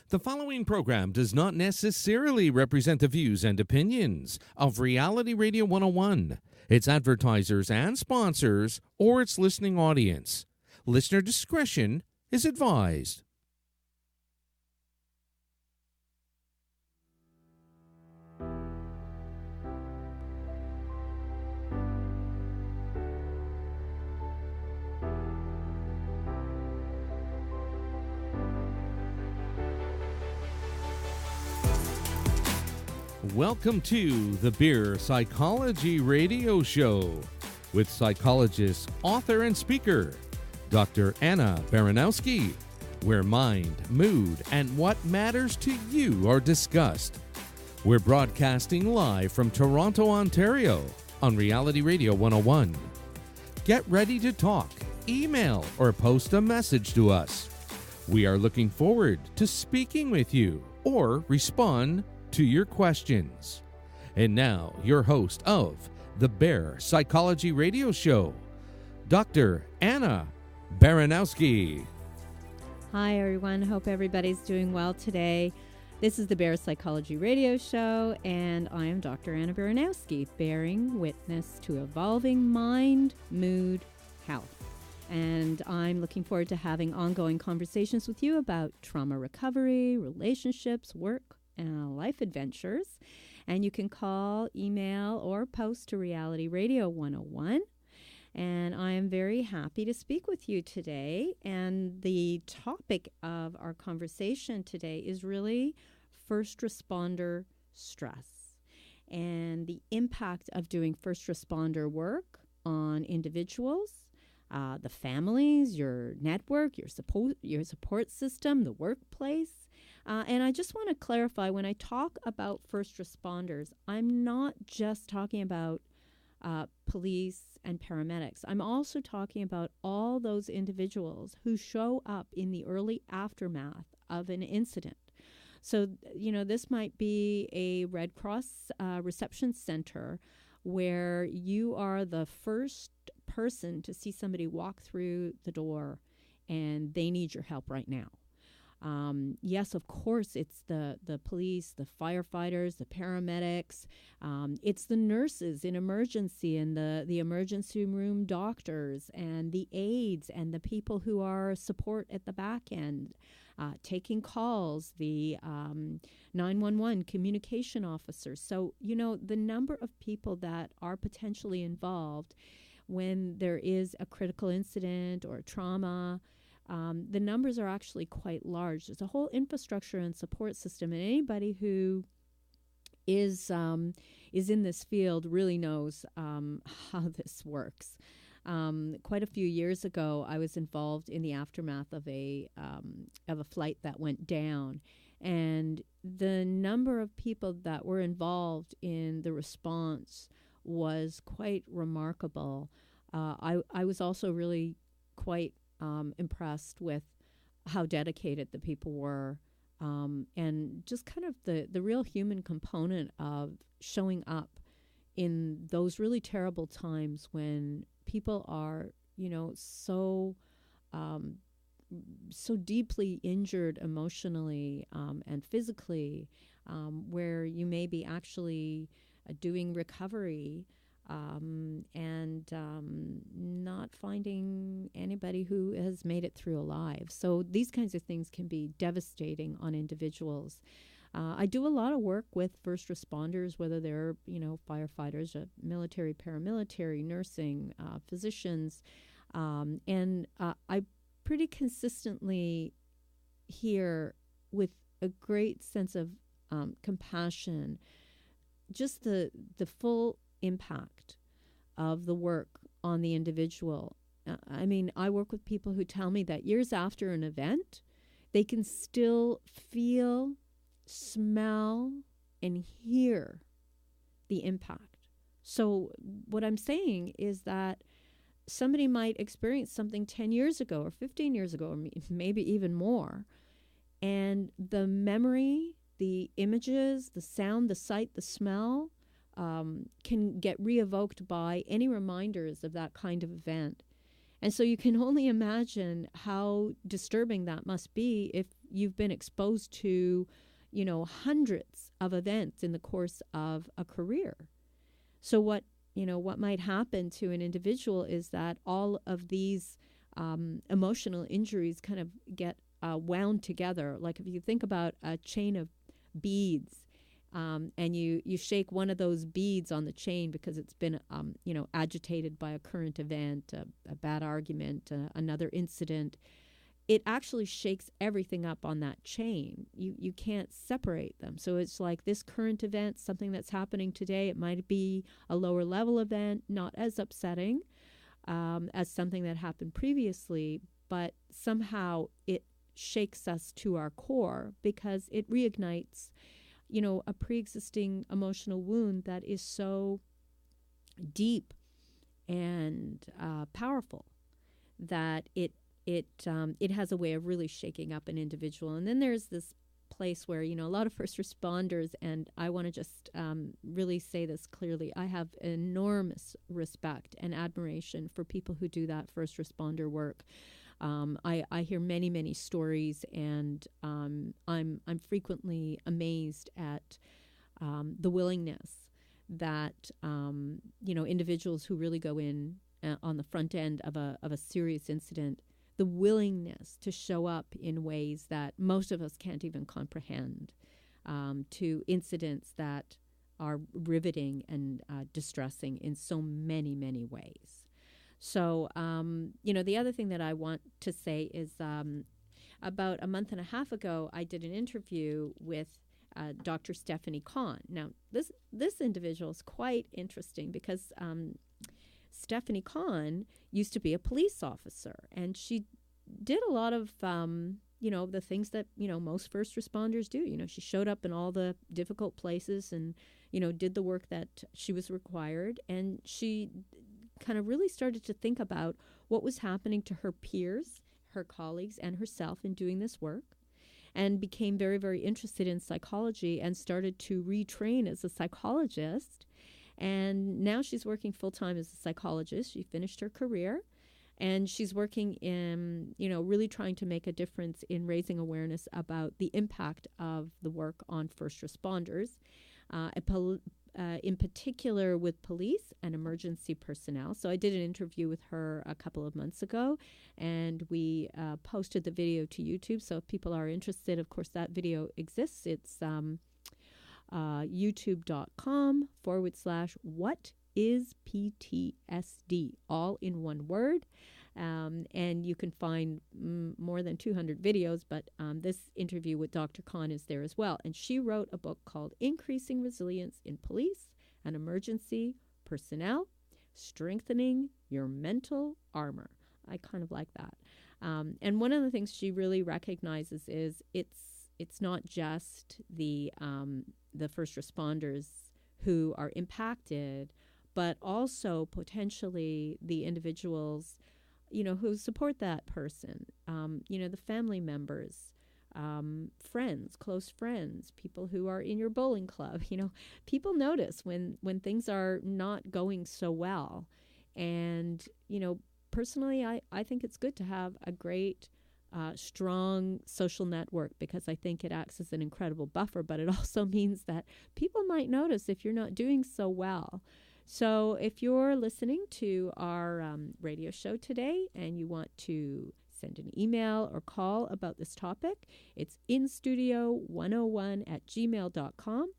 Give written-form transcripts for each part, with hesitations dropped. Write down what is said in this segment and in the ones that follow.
The following program does not necessarily represent the views and opinions of Reality Radio 101, its advertisers and sponsors, or its listening audience. Listener discretion is advised. Welcome to the Beer Psychology Radio Show with psychologist, author, and speaker, Dr. Anna Baranowski, where mind, mood, and what matters to you are discussed. We're broadcasting live from Toronto, Ontario on Reality Radio 101. Get ready to talk, email, or post a message to us. We are looking forward to speaking with you or respond to your questions. And now, your host of the Bear Psychology Radio Show, Dr. Anna Baranowski. Hi, everyone. Hope everybody's doing well today. This is the Bear Psychology Radio Show, and I am Dr. Anna Baranowski, bearing witness to evolving mind, mood, health. And I'm looking forward to having ongoing conversations with you about trauma recovery, relationships, work, life adventures. And you can call, email, or post to Reality Radio 101. And I am very happy to speak with you today. And the topic of our conversation today is really first responder stress and the impact of doing first responder work on individuals, the families, your network, your support system, the workplace. And I just want to clarify, when I talk about first responders, I'm not just talking about police and paramedics. I'm also talking about all those individuals who show up in the early aftermath of an incident. So, this might be a Red Cross reception center where you are the first person to see somebody walk through the door and they need your help right now. Yes, of course, it's the police, the firefighters, the paramedics. It's the nurses in emergency and the emergency room doctors and the aides and the people who are support at the back end, taking calls, the 911 communication officers. So, the number of people that are potentially involved when there is a critical incident or trauma, the numbers are actually quite large. There's a whole infrastructure and support system, and anybody who is in this field really knows how this works. Quite a few years ago, I was involved in the aftermath of a flight that went down, and the number of people that were involved in the response was quite remarkable. I was also really quite impressed with how dedicated the people were, and just kind of the real human component of showing up in those really terrible times when people are, so deeply injured emotionally and physically, where you may be actually doing recovery and not finding anybody who has made it through alive. So these kinds of things can be devastating on individuals. I do a lot of work with first responders, whether they're, firefighters, military, paramilitary, nursing, physicians. And I pretty consistently hear with a great sense of compassion just the full impact of the work on the individual. I work with people who tell me that years after an event, they can still feel, smell, and hear the impact. So what I'm saying is that somebody might experience something 10 years ago or 15 years ago, or maybe even more, and the memory, the images, the sound, the sight, the smell can get re-evoked by any reminders of that kind of event. And so you can only imagine how disturbing that must be if you've been exposed to, hundreds of events in the course of a career. So what might happen to an individual is that all of these emotional injuries kind of get wound together. Like if you think about a chain of beads, and you shake one of those beads on the chain because it's been, agitated by a current event, a bad argument, another incident, it actually shakes everything up on that chain. You can't separate them. So it's like this current event, something that's happening today, it might be a lower level event, not as upsetting as something that happened previously, but somehow it shakes us to our core because it reignites a pre-existing emotional wound that is so deep and powerful that it has a way of really shaking up an individual. And then there's this place where, a lot of first responders, and I want to just really say this clearly, I have enormous respect and admiration for people who do that first responder work. I hear many, many stories, and I'm frequently amazed at the willingness that individuals who really go in on the front end of a serious incident, the willingness to show up in ways that most of us can't even comprehend, to incidents that are riveting and distressing in so many, many ways. So, the other thing that I want to say is about a month and a half ago, I did an interview with Dr. Stephanie Kahn. Now, this individual is quite interesting because Stephanie Kahn used to be a police officer, and she did a lot of, the things that, most first responders do. She showed up in all the difficult places and, did the work that she was required, and she kind of really started to think about what was happening to her peers, her colleagues, and herself in doing this work, and became very, very interested in psychology and started to retrain as a psychologist. And now she's working full-time as a psychologist. She finished her career, and she's working in, really trying to make a difference in raising awareness about the impact of the work on first responders, in particular with police and emergency personnel. So I did an interview with her a couple of months ago, and we posted the video to YouTube. So if people are interested, of course, that video exists. It's youtube.com/what is PTSD, all in one word. And you can find more than 200 videos, but this interview with Dr. Kahn is there as well. And she wrote a book called Increasing Resilience in Police and Emergency Personnel, Strengthening Your Mental Armor. I kind of like that. And one of the things she really recognizes is it's not just the first responders who are impacted, but also potentially the individuals who support that person, the family members, friends, close friends, people who are in your bowling club. People notice when things are not going so well. And, personally, I think it's good to have a great, strong social network, because I think it acts as an incredible buffer, but it also means that people might notice if you're not doing so well. So if you're listening to our radio show today and you want to send an email or call about this topic, it's instudio101@gmail.com,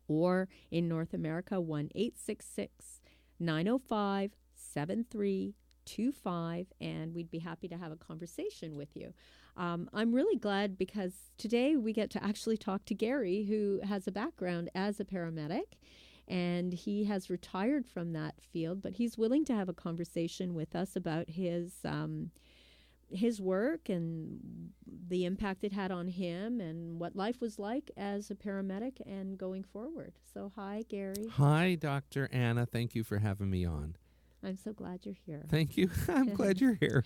or in North America, 1-866-905-7325, and we'd be happy to have a conversation with you. I'm really glad because today we get to actually talk to Gary, who has a background as a paramedic. And he has retired from that field, but he's willing to have a conversation with us about his work and the impact it had on him and what life was like as a paramedic and going forward. So hi, Gary. Hi, Dr. Anna. Thank you for having me on. I'm so glad you're here. Thank you. I'm glad you're here.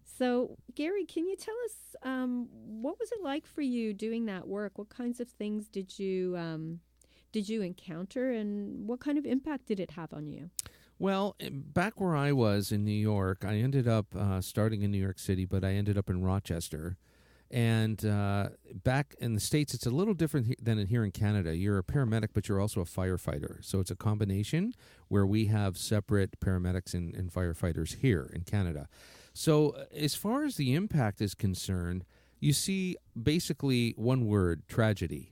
So, Gary, can you tell us what was it like for you doing that work? What kinds of things did you encounter, and what kind of impact did it have on you? Well, back where I was in New York, I ended up starting in New York City, but I ended up in Rochester. And back in the States, it's a little different than here in Canada. You're a paramedic, but you're also a firefighter. So it's a combination where we have separate paramedics and firefighters here in Canada. So as far as the impact is concerned, you see basically one word, tragedy.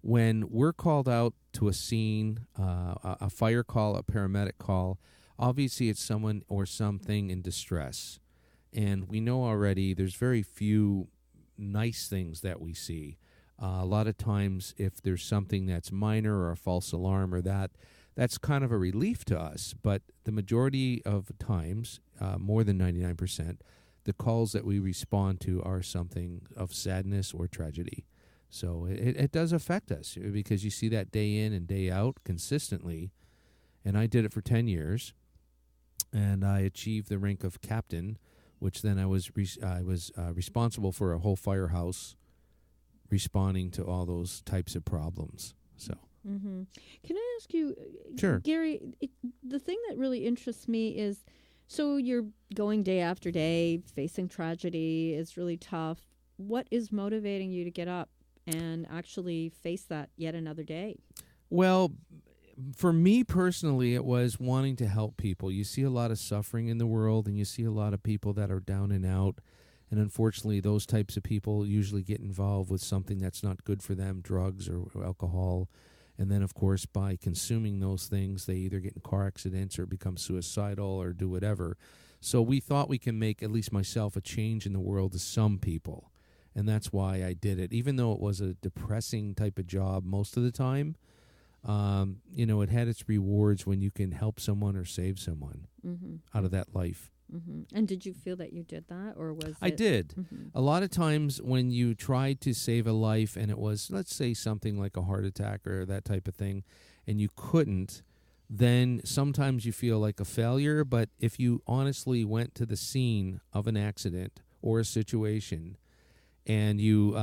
When we're called out to a scene, a fire call, a paramedic call, obviously it's someone or something in distress. And we know already there's very few nice things that we see. A lot of times if there's something that's minor or a false alarm or that's kind of a relief to us. But the majority of times, more than 99%, the calls that we respond to are something of sadness or tragedy. So it does affect us because you see that day in and day out consistently. And I did it for 10 years, and I achieved the rank of captain, which then I was responsible for a whole firehouse responding to all those types of problems. So, Can I ask you, sure, Gary, the thing that really interests me is, so you're going day after day, facing tragedy is really tough. What is motivating you to get up and actually face that yet another day? Well, for me personally, it was wanting to help people. You see a lot of suffering in the world, and you see a lot of people that are down and out. And unfortunately, those types of people usually get involved with something that's not good for them, drugs or alcohol. And then, of course, by consuming those things, they either get in car accidents or become suicidal or do whatever. So we thought we can make, at least myself, a change in the world to some people. And that's why I did it. Even though it was a depressing type of job most of the time, it had its rewards when you can help someone or save someone out of that life. And did you feel that you did that, or was I did. A lot of times when you tried to save a life and it was, let's say, something like a heart attack or that type of thing, and you couldn't, then sometimes you feel like a failure. But if you honestly went to the scene of an accident or a situation and you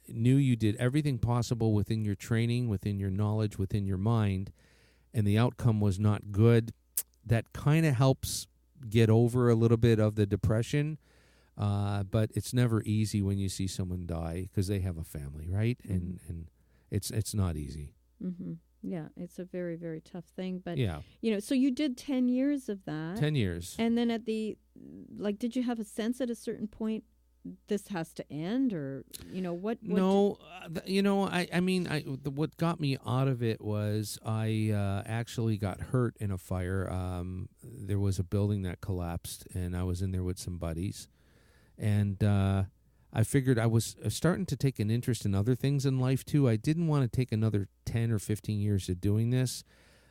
knew you did everything possible within your training, within your knowledge, within your mind, and the outcome was not good, that kind of helps get over a little bit of the depression. But it's never easy when you see someone die because they have a family, right? And it's not easy. Yeah, it's a very, very tough thing. But, yeah. So you did 10 years of that. 10 years. And then did you have a sense at a certain point this has to end, or what? No, what got me out of it was I actually got hurt in a fire. There was a building that collapsed, and I was in there with some buddies, and I figured I was starting to take an interest in other things in life too. I didn't want to take another 10 or 15 years of doing this.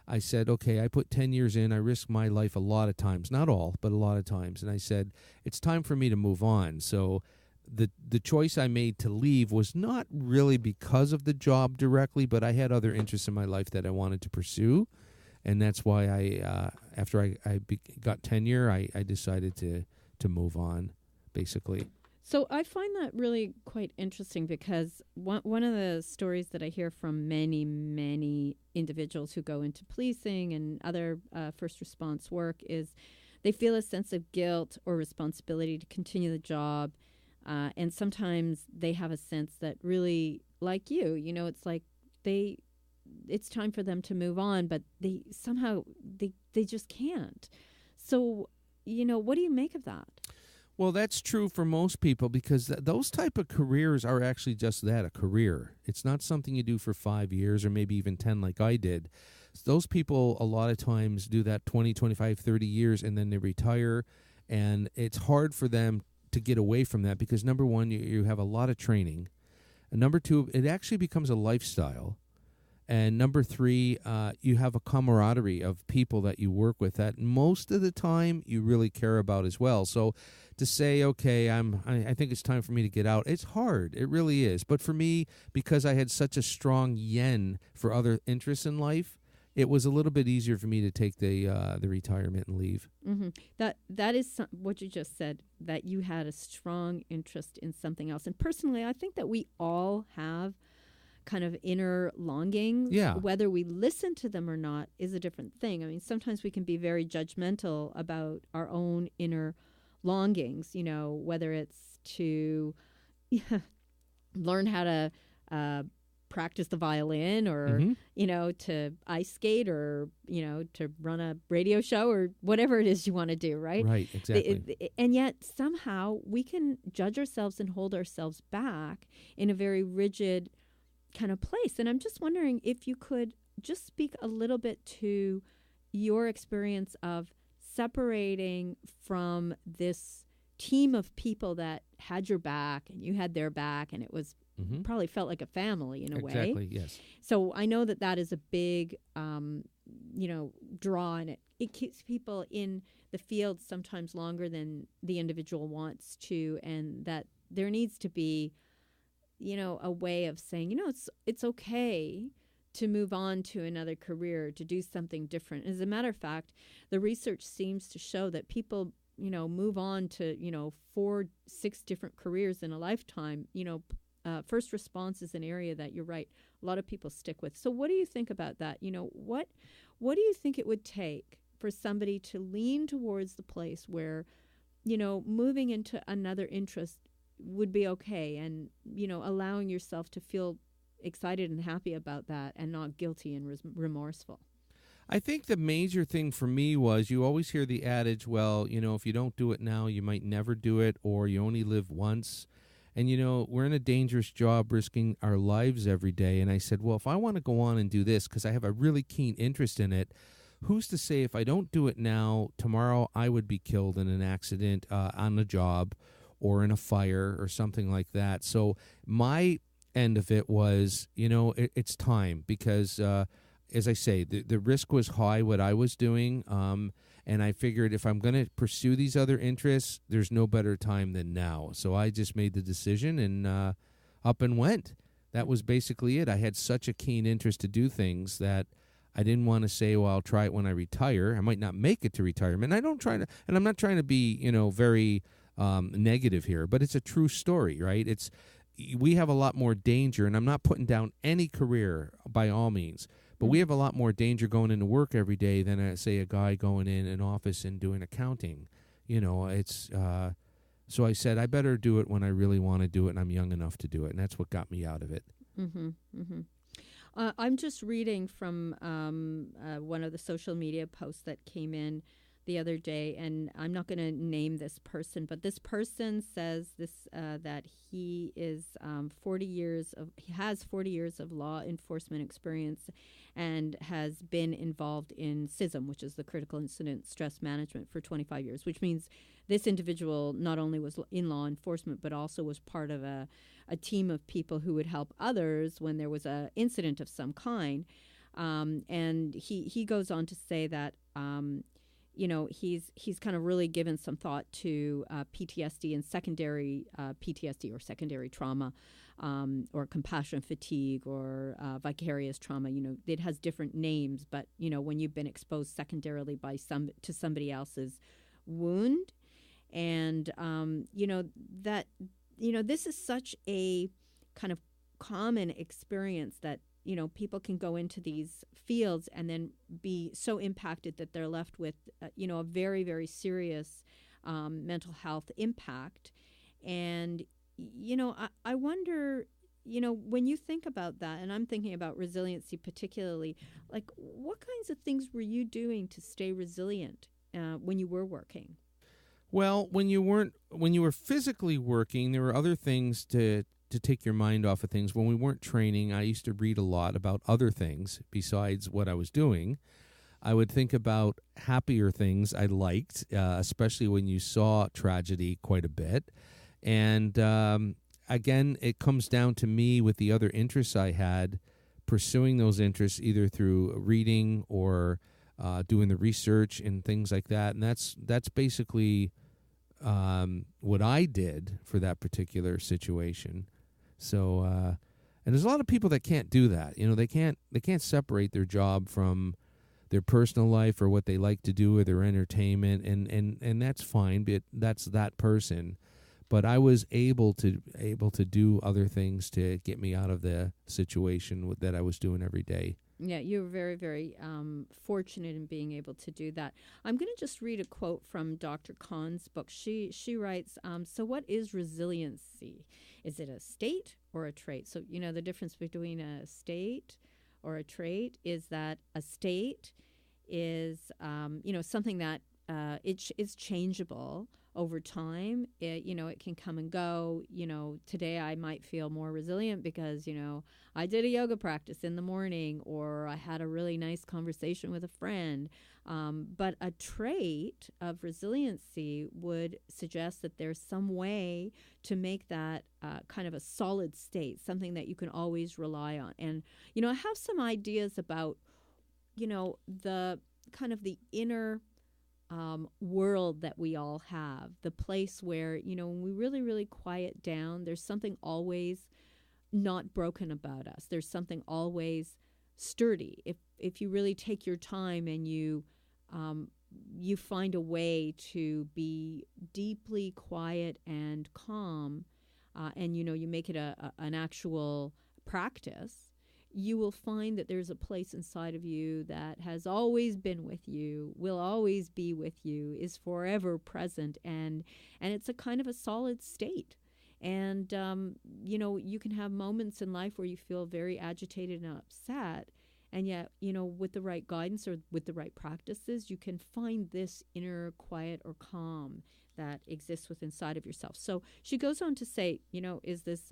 I said, okay, I put 10 years in. I risked my life a lot of times, not all, but a lot of times. And I said, it's time for me to move on. So the choice I made to leave was not really because of the job directly, but I had other interests in my life that I wanted to pursue. And that's why after I got tenure, I decided to move on, basically. So I find that really quite interesting because one of the stories that I hear from many, many individuals who go into policing and other first response work is they feel a sense of guilt or responsibility to continue the job. And sometimes they have a sense that really, like you, it's like it's time for them to move on, but they somehow they just can't. So, what do you make of that? Well, that's true for most people because those type of careers are actually just that, a career. It's not something you do for 5 years or maybe even 10 like I did. Those people a lot of times do that 20, 25, 30 years and then they retire, and it's hard for them to get away from that because, number one, you have a lot of training. And number two, it actually becomes a lifestyle. And number three, you have a camaraderie of people that you work with that most of the time you really care about as well. So to say, okay, I think it's time for me to get out, it's hard. It really is. But for me, because I had such a strong yen for other interests in life, it was a little bit easier for me to take the retirement and leave. That is what you just said, that you had a strong interest in something else. And personally, I think that we all have kind of inner longings. Yeah. Whether we listen to them or not is a different thing. I mean, sometimes we can be very judgmental about our own inner longings, whether it's to learn how to practice the violin or, to ice skate or, to run a radio show or whatever it is you want to do, right? Right, exactly. And yet somehow we can judge ourselves and hold ourselves back in a very rigid kind of place. And I'm just wondering if you could just speak a little bit to your experience of separating from this team of people that had your back and you had their back, and it was probably felt like a family in a way. Exactly, yes. So I know that is a big, draw, and it keeps people in the field sometimes longer than the individual wants to, and that there needs to be, a way of saying, it's okay to move on to another career, to do something different. As a matter of fact, the research seems to show that people, move on to, 4-6 different careers in a lifetime. First response is an area that you're right, a lot of people stick with. So what do you think about that? What do you think it would take for somebody to lean towards the place where, moving into another interest would be okay, and, allowing yourself to feel excited and happy about that and not guilty and remorseful? I think the major thing for me was you always hear the adage, well, if you don't do it now, you might never do it, or you only live once. And, we're in a dangerous job risking our lives every day. And I said, well, if I want to go on and do this because I have a really keen interest in it, who's to say if I don't do it now, tomorrow I would be killed in an accident on the job or in a fire or something like that. So my end of it was, it's time because, as I say, the risk was high, what I was doing. And I figured if I'm going to pursue these other interests, there's no better time than now. So I just made the decision and up and went. That was basically it. I had such a keen interest to do things that I didn't want to say, well, I'll try it when I retire. I might not make it to retirement. And I'm not trying to be, very negative here, but it's a true story, right? We have a lot more danger, and I'm not putting down any career by all means. But we have a lot more danger going into work every day than, say, a guy going in an office and doing accounting. So I said, I better do it when I really want to do it, and I'm young enough to do it. And that's what got me out of it. I'm just reading from one of the social media posts that came in the other day, and I'm not going to name this person, but this person says that he is 40 years of law enforcement experience and has been involved in CISM, which is the critical incident stress management, for 25 years, which means this individual not only was in law enforcement, but also was part of a team of people who would help others when there was an incident of some kind. And he goes on to say that he's kind of really given some thought to PTSD and secondary PTSD or secondary trauma, or compassion fatigue or vicarious trauma. It has different names, but when you've been exposed secondarily to somebody else's wound, and this is such a kind of common experience that people can go into these fields and then be so impacted that they're left with, a very, very serious mental health impact. And, I wonder, when you think about that, and I'm thinking about resiliency particularly, like what kinds of things were you doing to stay resilient when you were working? Well, when you were physically working, there were other things to take your mind off of things. When we weren't training, I used to read a lot about other things besides what I was doing. I would think about happier things I liked, especially when you saw tragedy quite a bit. And again, it comes down to me with the other interests I had, pursuing those interests either through reading or doing the research and things like that. And that's basically what I did for that particular situation. So, and there's a lot of people that can't do that. They can't separate their job from their personal life or what they like to do or their entertainment, and that's fine, but that's that person. but I was able to do other things to get me out of the situation that I was doing every day. Yeah, you're very, very fortunate in being able to do that. I'm going to just read a quote from Dr. Kahn's book. She writes, so what is resiliency? Is it a state or a trait? So, the difference between a state or a trait is that a state is, something that it's changeable over time. It can come and go. Today I might feel more resilient because, I did a yoga practice in the morning, or I had a really nice conversation with a friend. But a trait of resiliency would suggest that there's some way to make that kind of a solid state, something that you can always rely on. And, I have some ideas about, the kind of the inner world that we all have, the place where, when we really, really quiet down, there's something always not broken about us. There's something always sturdy. If you really take your time and you find a way to be deeply quiet and calm, and you make it an actual practice, you will find that there's a place inside of you that has always been with you, will always be with you, is forever present, and it's a kind of a solid state. And, you can have moments in life where you feel very agitated and upset, and yet, with the right guidance or with the right practices, you can find this inner quiet or calm that exists within inside of yourself. So she goes on to say, is this,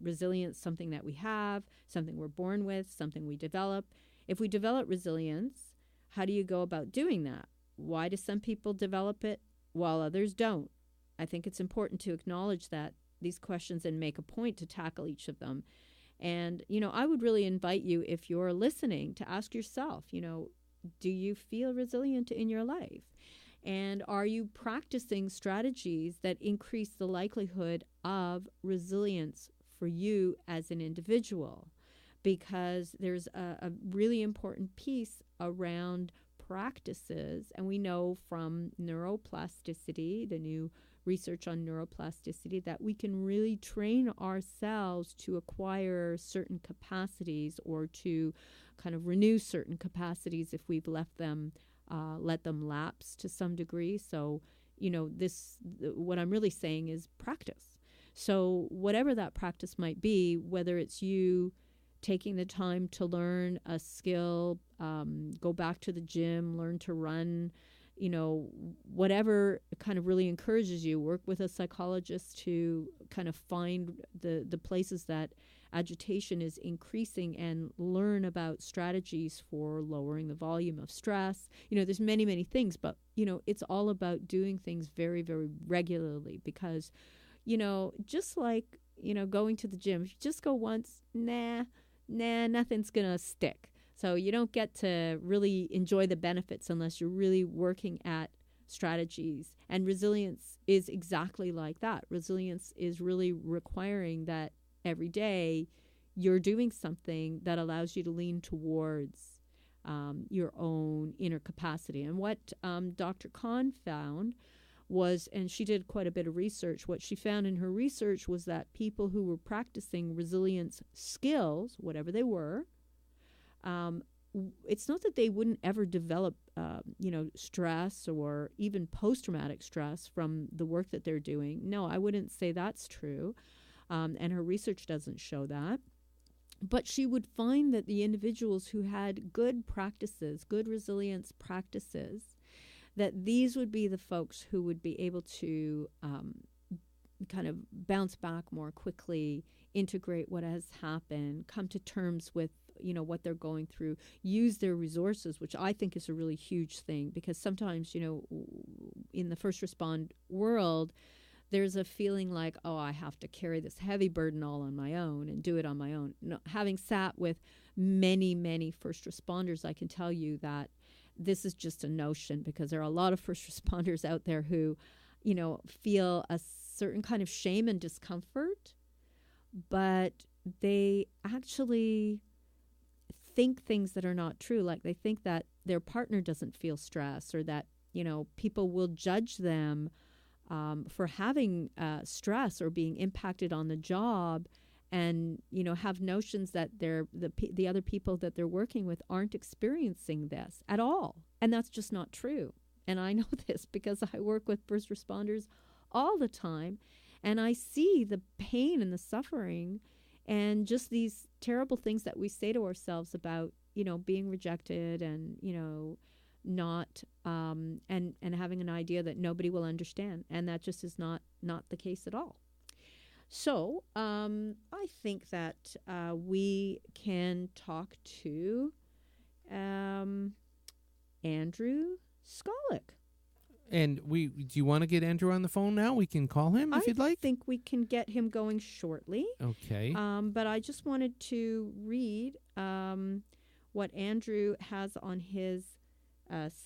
resilience something that we have, something we're born with, something we develop? If we develop resilience, how do you go about doing that? Why do some people develop it while others don't? I think it's important to acknowledge these questions and make a point to tackle each of them. And, I would really invite you, if you're listening, to ask yourself, do you feel resilient in your life? And are you practicing strategies that increase the likelihood of resilience for you as an individual? Because there's a really important piece around practices, and we know from neuroplasticity, the new research on neuroplasticity, that we can really train ourselves to acquire certain capacities or to kind of renew certain capacities if we've let them lapse to some degree. So, what I'm really saying is practice. So whatever that practice might be, whether it's you taking the time to learn a skill, go back to the gym, learn to run, whatever kind of really encourages you, work with a psychologist to kind of find the places that agitation is increasing and learn about strategies for lowering the volume of stress. There's many, many things, but, it's all about doing things very, very regularly because, just like, going to the gym, if you just go once, nothing's going to stick. So you don't get to really enjoy the benefits unless you're really working at strategies. And resilience is exactly like that. Resilience is really requiring that every day you're doing something that allows you to lean towards your own inner capacity. And what Dr. Kahn found was, and she did quite a bit of research, what she found in her research was that people who were practicing resilience skills, whatever they were, it's not that they wouldn't ever develop, stress or even post-traumatic stress from the work that they're doing. No, I wouldn't say that's true. And her research doesn't show that. But she would find that the individuals who had good practices, good resilience practices, that these would be the folks who would be able to kind of bounce back more quickly, integrate what has happened, come to terms with what they're going through, use their resources, which I think is a really huge thing, because sometimes, in the first respond world, there's a feeling like, oh, I have to carry this heavy burden all on my own and do it on my own. No, having sat with many, many first responders, I can tell you that this is just a notion, because there are a lot of first responders out there who, feel a certain kind of shame and discomfort, but they actually think things that are not true. Like they think that their partner doesn't feel stress, or that, people will judge them for having stress or being impacted on the job, and have notions that the other people that they're working with aren't experiencing this at all, and that's just not true. And I know this because I work with first responders all the time, and I see the pain and the suffering and just these terrible things that we say to ourselves about being rejected and not and having an idea that nobody will understand, and that just is not the case at all. So I think that we can talk to Andrew Skolic. And do you want to get Andrew on the phone now? We can call him if you'd like. I think we can get him going shortly. Okay. But I just wanted to read what Andrew has on his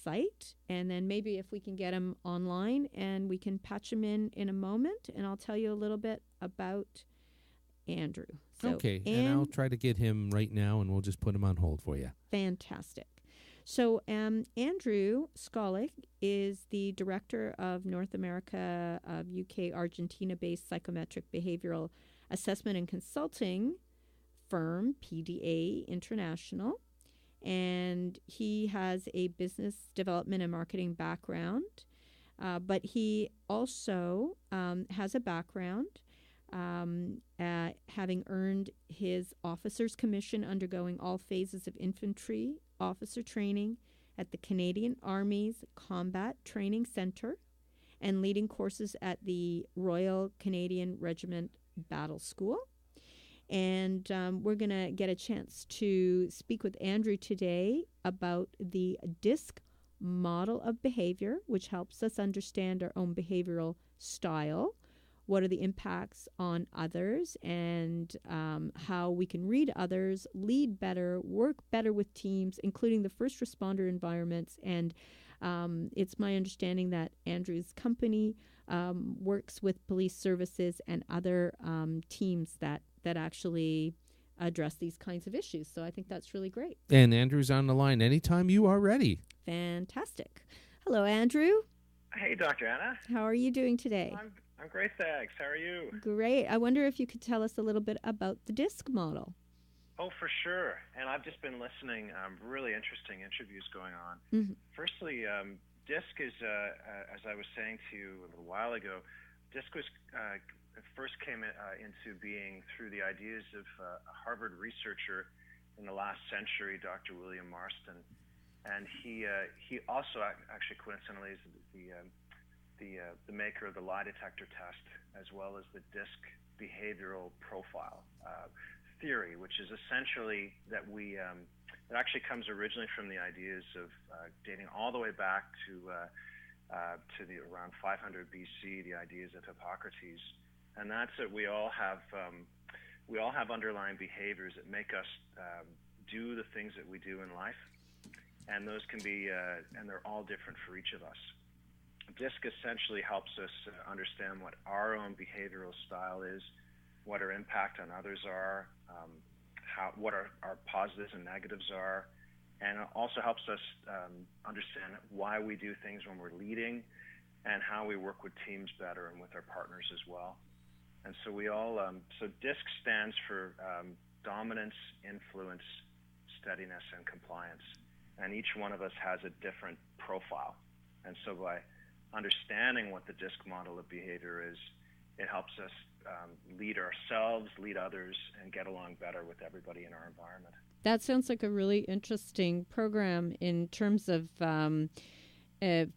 site, and then maybe if we can get him online, and we can patch him in a moment, and I'll tell you a little bit about Andrew. So, okay, and I'll try to get him right now, and we'll just put him on hold for you. Fantastic. So Andrew Skolic is the director of North America of UK Argentina-based psychometric behavioral assessment and consulting firm, PDA International. And he has a business development and marketing background, but he also has a background having earned his officer's commission, undergoing all phases of infantry officer training at the Canadian Army's Combat Training Centre, and leading courses at the Royal Canadian Regiment Battle School. And we're going to get a chance to speak with Andrew today about the DISC model of behavior, which helps us understand our own behavioral style, what are the impacts on others, and how we can read others, lead better, work better with teams, including the first responder environments. And it's my understanding that Andrew's company works with police services and other teams that actually address these kinds of issues. So I think that's really great. And Andrew's on the line anytime you are ready. Fantastic. Hello, Andrew. Hey, Dr. Anna. How are you doing today? I'm great, thanks. How are you? Great. I wonder if you could tell us a little bit about the DISC model. Oh, for sure. And I've just been listening. Really interesting interviews going on. Mm-hmm. Firstly, DISC is, as I was saying to you a little while ago, DISC was first came into being through the ideas of a Harvard researcher in the last century, Dr. William Marston. And he also actually coincidentally is the maker of the lie detector test, as well as the DISC behavioral profile theory, which is essentially that it actually comes originally from the ideas of dating all the way back to the around 500 BC, the ideas of Hippocrates, and that's that we all have underlying behaviors that make us do the things that we do in life, and those can be and they're all different for each of us. DISC essentially helps us understand what our own behavioral style is, what our impact on others are, what our positives and negatives are, and it also helps us understand why we do things when we're leading, and how we work with teams better and with our partners as well. And so so DISC stands for dominance, influence, steadiness, and compliance. And each one of us has a different profile. And so by understanding what the DISC model of behavior is, it helps us lead ourselves, lead others, and get along better with everybody in our environment. That sounds like a really interesting program in terms of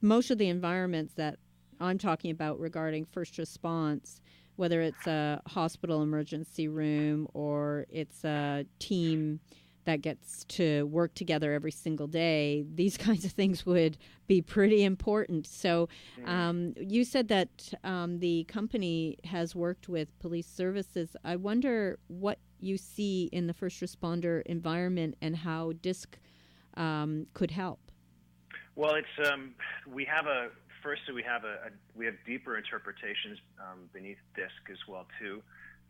most of the environments that I'm talking about regarding first response, whether it's a hospital emergency room or it's a team that gets to work together every single day, these kinds of things would be pretty important. So you said that the company has worked with police services. I wonder what you see in the first responder environment and how DISC could help. Well, it's we have deeper interpretations beneath DISC as well too,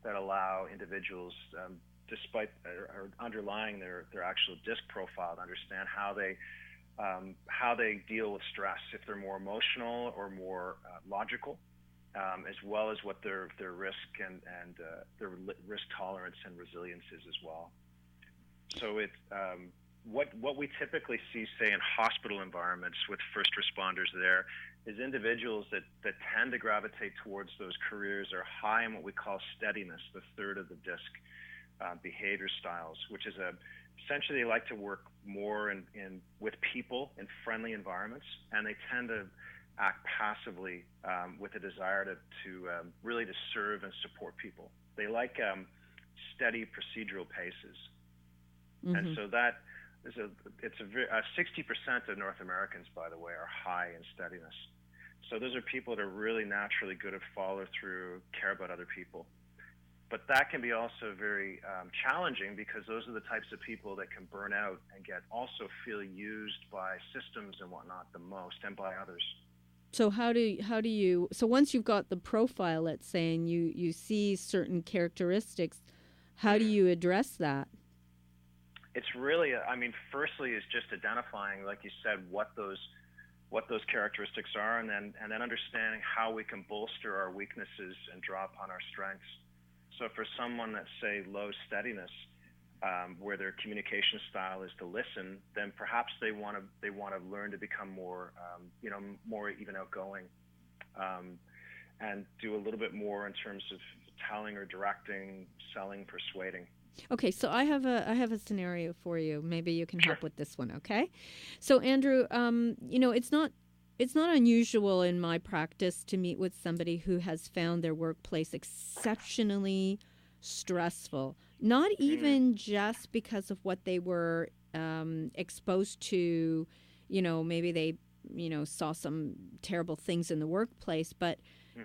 that allow individuals, despite or underlying their actual DISC profile, to understand how they deal with stress, if they're more emotional or more logical, as well as what their risk and their risk tolerance and resilience is as well. So it's what we typically see, say, in hospital environments with first responders there, is individuals that tend to gravitate towards those careers are high in what we call steadiness, the third of the DISC behavior styles, which is essentially they like to work more with people in friendly environments, and they tend to act passively with a desire to really to serve and support people. They like steady procedural paces. Mm-hmm. And so that is 60% of North Americans, by the way, are high in steadiness. So those are people that are really naturally good at follow through, care about other people. But that can be also very challenging, because those are the types of people that can burn out and feel used by systems and whatnot the most, and by others. So how do you so once you've got the profile, let's say, and you see certain characteristics, how do you address that? It's really, firstly is just identifying, like you said, what those characteristics are, and then understanding how we can bolster our weaknesses and draw upon our strengths. So for someone that's, say, low steadiness, where their communication style is to listen, then perhaps they want to learn to become more more even outgoing, and do a little bit more in terms of telling or directing, selling, persuading. Okay, so I have a scenario for you. Maybe you can help with this one, okay? So Andrew, it's not unusual in my practice to meet with somebody who has found their workplace exceptionally stressful. Not even just because of what they were exposed to, maybe they, saw some terrible things in the workplace, but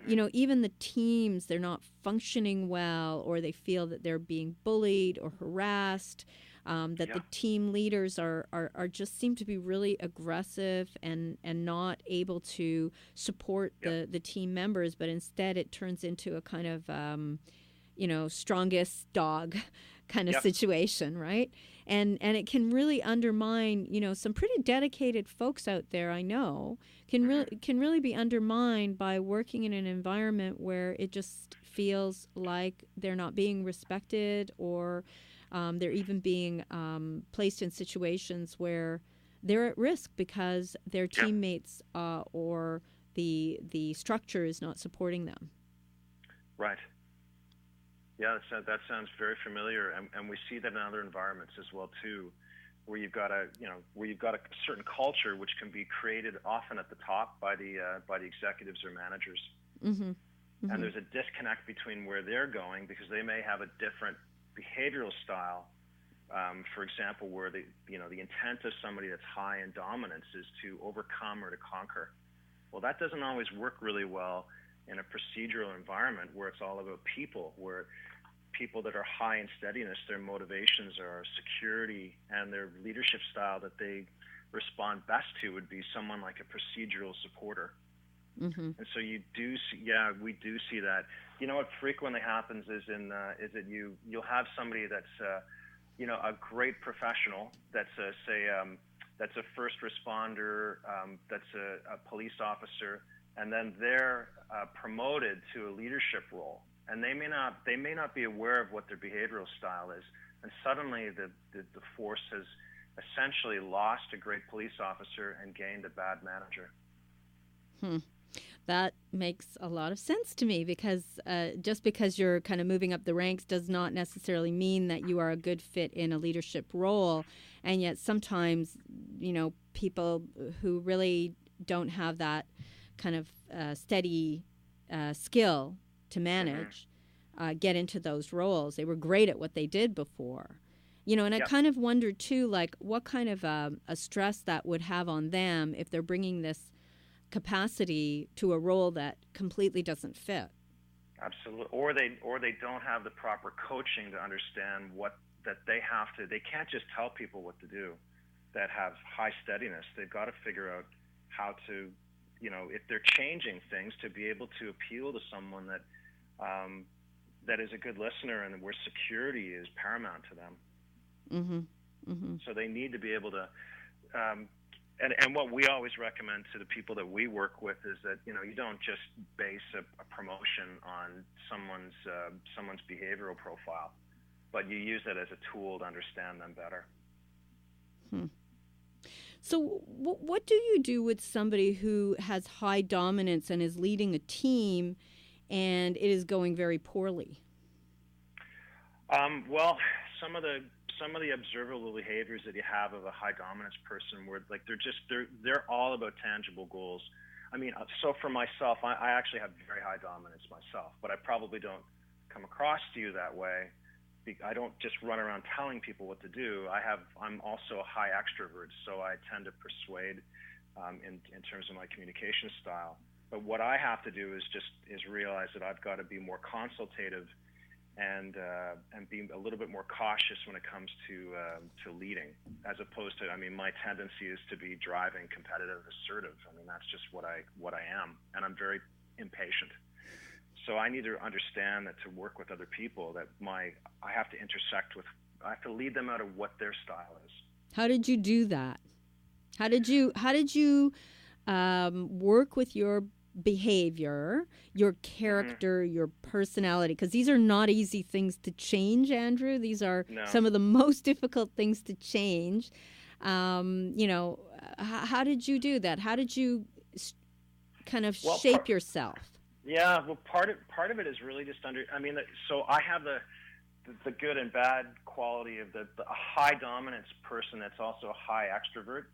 even the teams, they're not functioning well, or they feel that they're being bullied or harassed, that the team leaders are just seem to be really aggressive and not able to support the team members, but instead it turns into a kind of, strongest dog kind of situation, right? And it can really undermine, some pretty dedicated folks out there, I know, can really be undermined by working in an environment where it just feels like they're not being respected, or they're even being placed in situations where they're at risk because their teammates or the structure is not supporting them. Right. Yeah, that sounds very familiar, and we see that in other environments as well too, where you've got a certain culture which can be created often at the top by the executives or managers, and there's a disconnect between where they're going, because they may have a different behavioral style. For example, where the intent of somebody that's high in dominance is to overcome or to conquer. Well, that doesn't always work really well in a procedural environment where it's all about people, where people that are high in steadiness, their motivations are security, and their leadership style that they respond best to would be someone like a procedural supporter. And so we do see that. What frequently happens is that you'll have somebody that's a great professional, that's that's a first responder, that's a police officer, and then they're promoted to a leadership role, and they may not be aware of what their behavioral style is, and suddenly the force has essentially lost a great police officer and gained a bad manager. That makes a lot of sense to me, because just because you're kind of moving up the ranks does not necessarily mean that you are a good fit in a leadership role, and yet sometimes people who really don't have that kind of steady skill to manage get into those roles. They were great at what they did before, and I kind of wonder too, like what kind of a stress that would have on them if they're bringing this capacity to a role that completely doesn't fit. Absolutely. Or they don't have the proper coaching to understand they can't just tell people what to do that have high steadiness. They've got to figure out how to, if they're changing things, to be able to appeal to someone that is a good listener and where security is paramount to them. So they need to be able to And what we always recommend to the people that we work with is that, you know, you don't just base a promotion on someone's behavioral profile, but you use it as a tool to understand them better. So what do you do with somebody who has high dominance and is leading a team and it is going very poorly? Well, some of the observable behaviors that you have of a high dominance person, where like they're all about tangible goals. I mean, so for myself, I actually have very high dominance myself, but I probably don't come across to you that way. I don't just run around telling people what to do. I'm also a high extrovert, so I tend to persuade in terms of my communication style. But what I have to do is realize that I've got to be more consultative and be a little bit more cautious when it comes to leading, as opposed to, I mean, my tendency is to be driving, competitive, assertive. I mean, that's just what I am, and I'm very impatient. So I need to understand that to work with other people, that I have to lead them out of what their style is. How did you do that? How did you work with your behavior, your character, your personality? Because these are not easy things to change, Andrew. These are some of the most difficult things to change. You know, how did you do that? How did you kind of shape yourself? Yeah, well, part of it is really just so I have the good and bad quality of the high dominance person that's also a high extrovert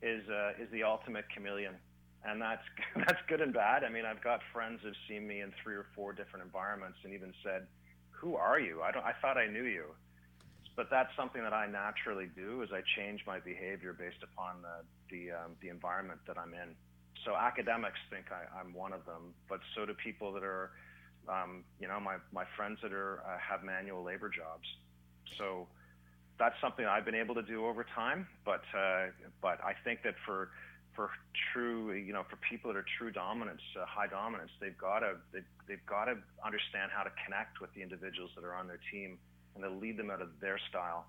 is the ultimate chameleon, and that's good and bad. I mean, I've got friends who've seen me in 3 or 4 different environments and even said, "Who are you? I thought I knew you." But that's something that I naturally do, is I change my behavior based upon the environment that I'm in. So academics think I'm one of them, but so do people that are, you know, my friends that have manual labor jobs. So that's something I've been able to do over time. But I think that for true, you know, for people that are true dominance, high dominance, they've got to understand how to connect with the individuals that are on their team and to lead them out of their style.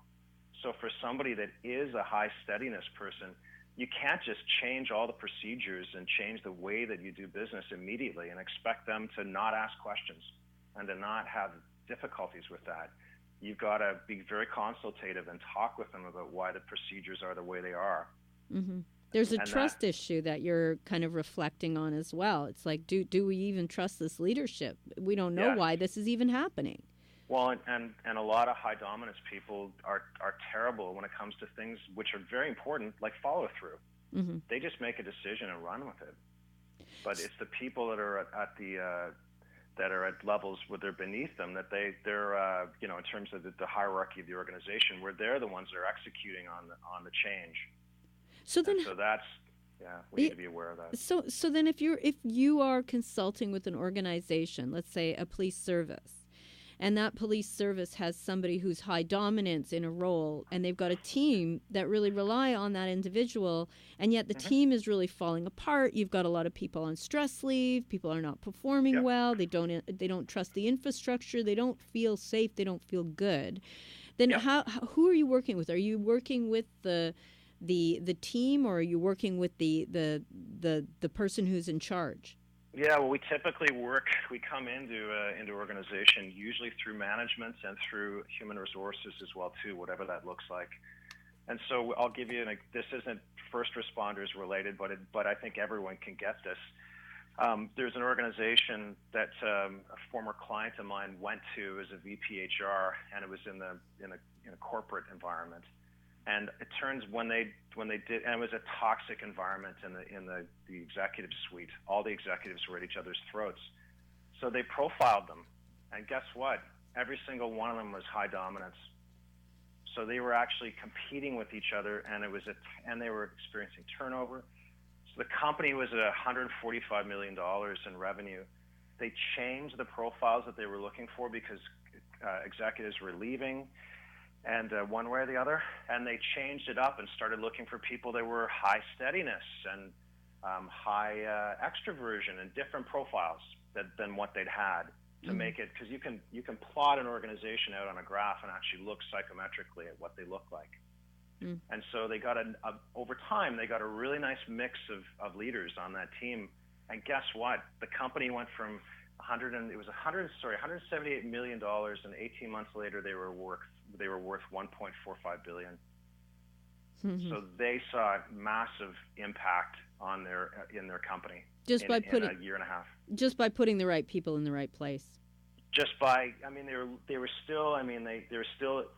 So for somebody that is a high steadiness person, you can't just change all the procedures and change the way that you do business immediately and expect them to not ask questions and to not have difficulties with that. You've got to be very consultative and talk with them about why the procedures are the way they are. Mm-hmm. There's a trust issue that you're kind of reflecting on as well. It's like, do we even trust this leadership? We don't know why this is even happening. Well, and a lot of high dominance people are terrible when it comes to things which are very important, like follow through. Mm-hmm. They just make a decision and run with it. But it's the people that are at levels where they're beneath them, that they're you know, in terms of the hierarchy of the organization, where they're the ones that are executing on the change. So that's we need to be aware of that. So then if you are consulting with an organization, let's say a police service, and that police service has somebody who's high dominance in a role, and they've got a team that really rely on that individual, and yet the team is really falling apart. You've got a lot of people on stress leave. People are not performing well. They don't trust the infrastructure. They don't feel safe. They don't feel good. Then who are you working with? Are you working with the team, or are you working with the person who's in charge? Yeah, well, we typically come into organization usually through management and through human resources as well too, whatever that looks like. And so I'll give you this isn't first responders related, but I think everyone can get this. There's an organization that a former client of mine went to as a VPHR, and it was in a corporate environment. And it turns when they did, and it was a toxic environment in the executive suite. All the executives were at each other's throats. So they profiled them, and guess what? Every single one of them was high dominance. So they were actually competing with each other, and they were experiencing turnover. So the company was at $145 million in revenue. They changed the profiles that they were looking for because executives were leaving, and one way or the other, and they changed it up and started looking for people that were high steadiness and high extroversion and different profiles than what they'd had to make it, because you can plot an organization out on a graph and actually look psychometrically at what they look like. And so they got over time, they got a really nice mix of leaders on that team. And guess what? The company went from $178 million, and 18 months later they were worth 1.45 billion. So they saw massive impact on in their company in a year and a half. Just by putting the right people in the right place. Just by, they were still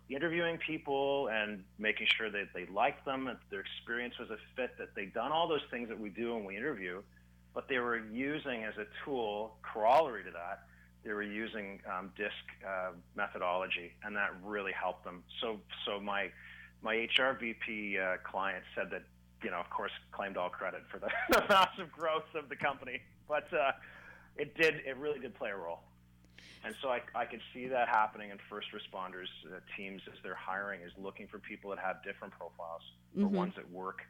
interviewing people and making sure that they liked them, that their experience was a fit, that they'd done all those things that we do when we interview, but they were using as a tool, corollary to that, they were using DISC methodology, and that really helped them. So my HR VP client said that, of course, claimed all credit for the massive growth of the company, but it really did play a role. And so I could see that happening in first responders teams as they're hiring, is looking for people that have different profiles or ones that work.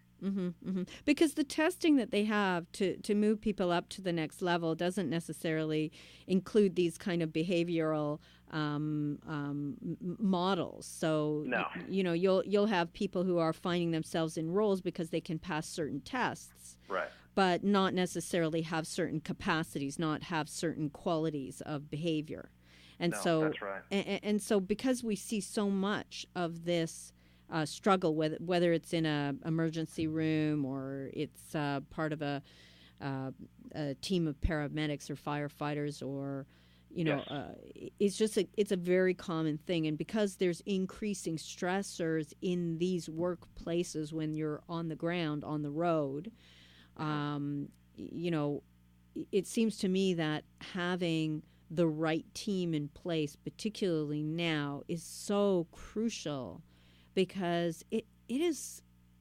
Because the testing that they have to move people up to the next level doesn't necessarily include these kind of behavioral models. So no. You'll have people who are finding themselves in roles because they can pass certain tests. Right. But not necessarily have certain capacities, not have certain qualities of behavior. And so that's right. And so because we see so much of this struggle, whether it's in an emergency room or it's part of a team of paramedics or firefighters, or it's a very common thing. And because there's increasing stressors in these workplaces when you're on the ground, on the road, it seems to me that having the right team in place, particularly now, is so crucial, because it is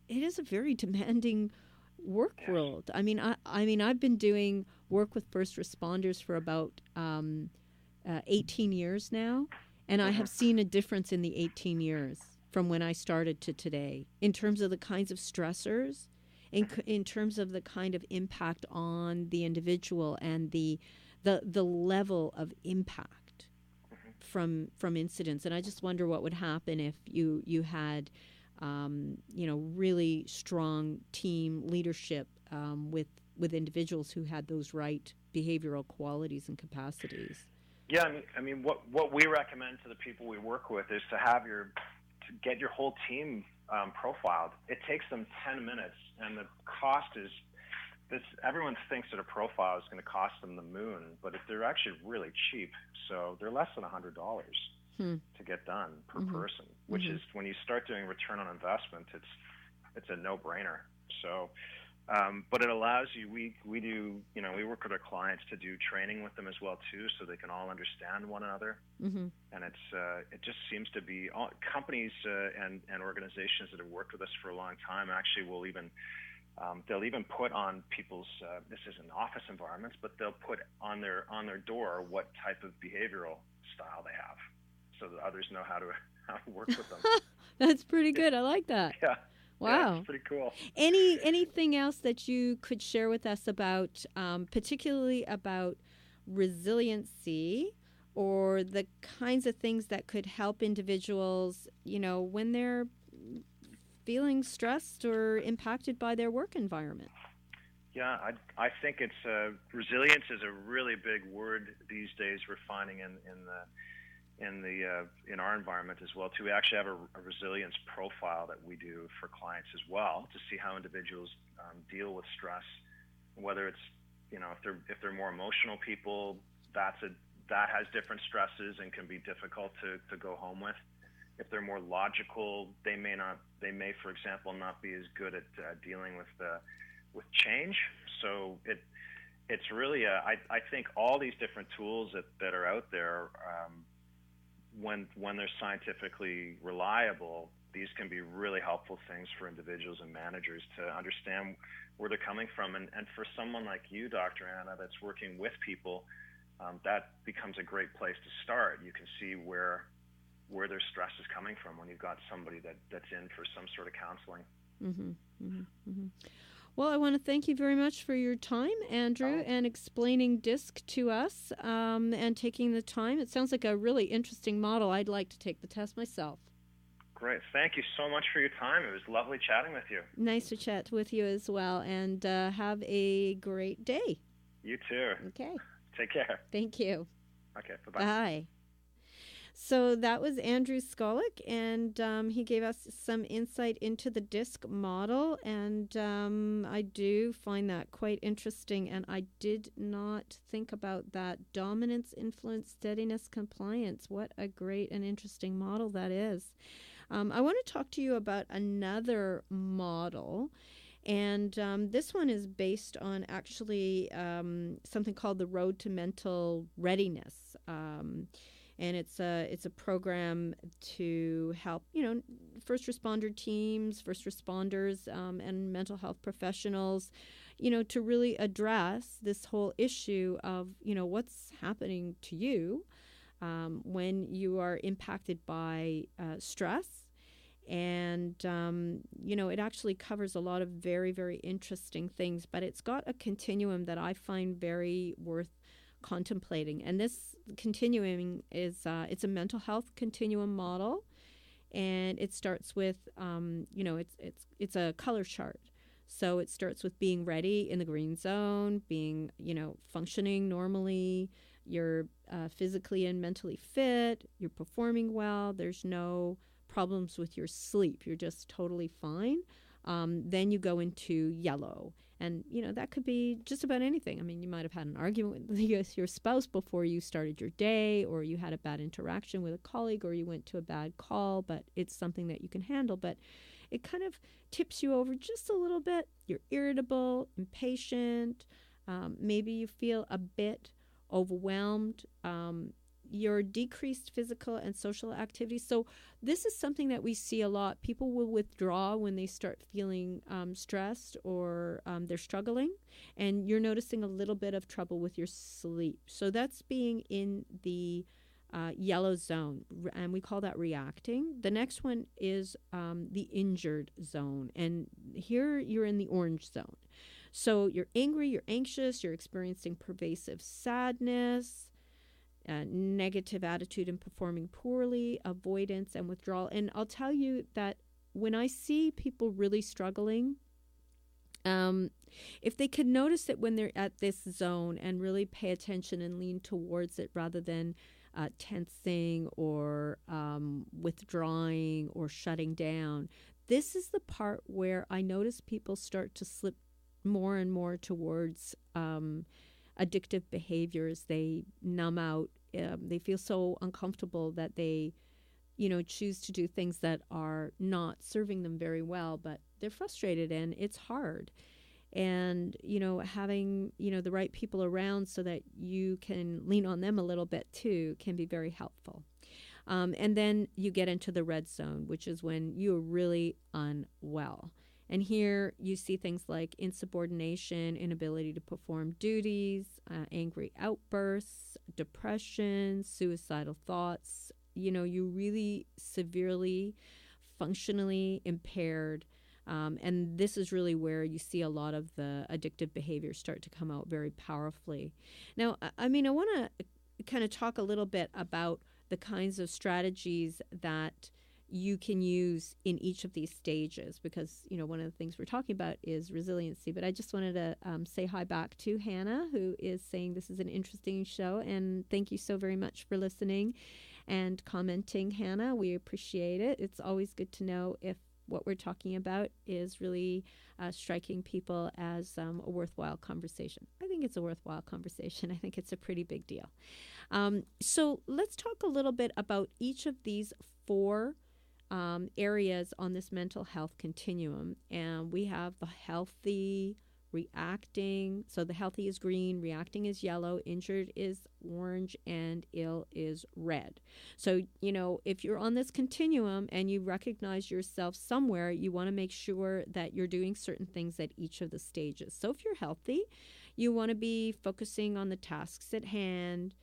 a very demanding work world. I've been doing work with first responders for about 18 years now, and I have seen a difference in the 18 years from when I started to today in terms of the kinds of stressors, in terms of the kind of impact on the individual and the level of impact from incidents. And I just wonder what would happen if you had really strong team leadership with individuals who had those right behavioral qualities and capacities. Yeah, what we recommend to the people we work with is to get your whole team profiled. It takes them 10 minutes, and the cost is this. Everyone thinks that a profile is going to cost them the moon, but they're actually really cheap. So they're less than $100 to get done per person, which is, when you start doing return on investment, it's a no-brainer. So, but it allows you. We do. We work with our clients to do training with them as well too, so they can all understand one another. And it just seems to be all companies and organizations that have worked with us for a long time actually will even they'll even put on people's this isn't office environments, but they'll put on their door what type of behavioral style they have, so that others know how to work with them. That's pretty good. I like that. Yeah. Wow. Yeah, it's pretty cool. Anything else that you could share with us about, particularly about resiliency, or the kinds of things that could help individuals, when they're feeling stressed or impacted by their work environment? Yeah, I think it's resilience is a really big word these days. We're finding in our environment as well too. We actually have a resilience profile that we do for clients as well, to see how individuals deal with stress. Whether it's if they're more emotional people, that has different stresses and can be difficult to go home with. If they're more logical, they may, for example, not be as good at dealing with change. So it's really I think all these different tools that are out there, when they're scientifically reliable, these can be really helpful things for individuals and managers to understand where they're coming from. And for someone like you, Dr. Anna, that's working with people, that becomes a great place to start. You can see where their stress is coming from when you've got somebody that's in for some sort of counseling. Well, I want to thank you very much for your time, Andrew, and explaining DISC to us, and taking the time. It sounds like a really interesting model. I'd like to take the test myself. Great. Thank you so much for your time. It was lovely chatting with you. Nice to chat with you as well, and have a great day. You too. Okay. Take care. Thank you. Okay, bye-bye. Bye. So that was Andrew Skollick, and he gave us some insight into the DISC model, and I do find that quite interesting, and I did not think about that. Dominance, influence, steadiness, compliance. What a great and interesting model that is. I want to talk to you about another model, and this one is based on actually something called the Road to Mental Readiness. And it's a program to help, first responder teams, first responders, and mental health professionals, to really address this whole issue of, what's happening to you when you are impacted by stress. And, it actually covers a lot of very, very interesting things, but it's got a continuum that I find very worth contemplating. And this continuum is it's a mental health continuum model, and it starts with it's a color chart. So it starts with being ready in the green zone, being functioning normally, you're physically and mentally fit, you're performing well, there's no problems with your sleep, you're just totally fine. Then you go into yellow. And, that could be just about anything. I mean, you might have had an argument with your spouse before you started your day, or you had a bad interaction with a colleague, or you went to a bad call, but it's something that you can handle. But it kind of tips you over just a little bit. You're irritable, impatient. Maybe you feel a bit overwhelmed. Your decreased physical and social activity. So this is something that we see a lot. People will withdraw when they start feeling stressed, or they're struggling, and you're noticing a little bit of trouble with your sleep. So that's being in the yellow zone, and we call that reacting. The next one is the injured zone, and here you're in the orange zone. So you're angry, you're anxious, you're experiencing pervasive sadness, negative attitude and performing poorly, avoidance and withdrawal. And I'll tell you that when I see people really struggling, if they could notice it when they're at this zone and really pay attention and lean towards it rather than tensing or withdrawing or shutting down, this is the part where I notice people start to slip more and more towards addictive behaviors. They numb out. They feel so uncomfortable that they, choose to do things that are not serving them very well, but they're frustrated and it's hard. And, having, the right people around so that you can lean on them a little bit too can be very helpful. And then you get into the red zone, which is when you're really unwell. And here you see things like insubordination, inability to perform duties, angry outbursts, depression, suicidal thoughts. You really severely functionally impaired. And this is really where you see a lot of the addictive behaviors start to come out very powerfully. Now, I want to kind of talk a little bit about the kinds of strategies that you can use in each of these stages, because one of the things we're talking about is resiliency. But I just wanted to say hi back to Hannah, who is saying this is an interesting show, and thank you so very much for listening and commenting, Hannah. We appreciate it. It's always good to know if what we're talking about is really striking people as a worthwhile conversation. I think it's a worthwhile conversation. I think it's a pretty big deal. So let's talk a little bit about each of these four areas on this mental health continuum. And we have the healthy, reacting. So the healthy is green, reacting is yellow, injured is orange, and ill is red. So, if you're on this continuum and you recognize yourself somewhere, you want to make sure that you're doing certain things at each of the stages. So if you're healthy, you want to be focusing on the tasks at hand,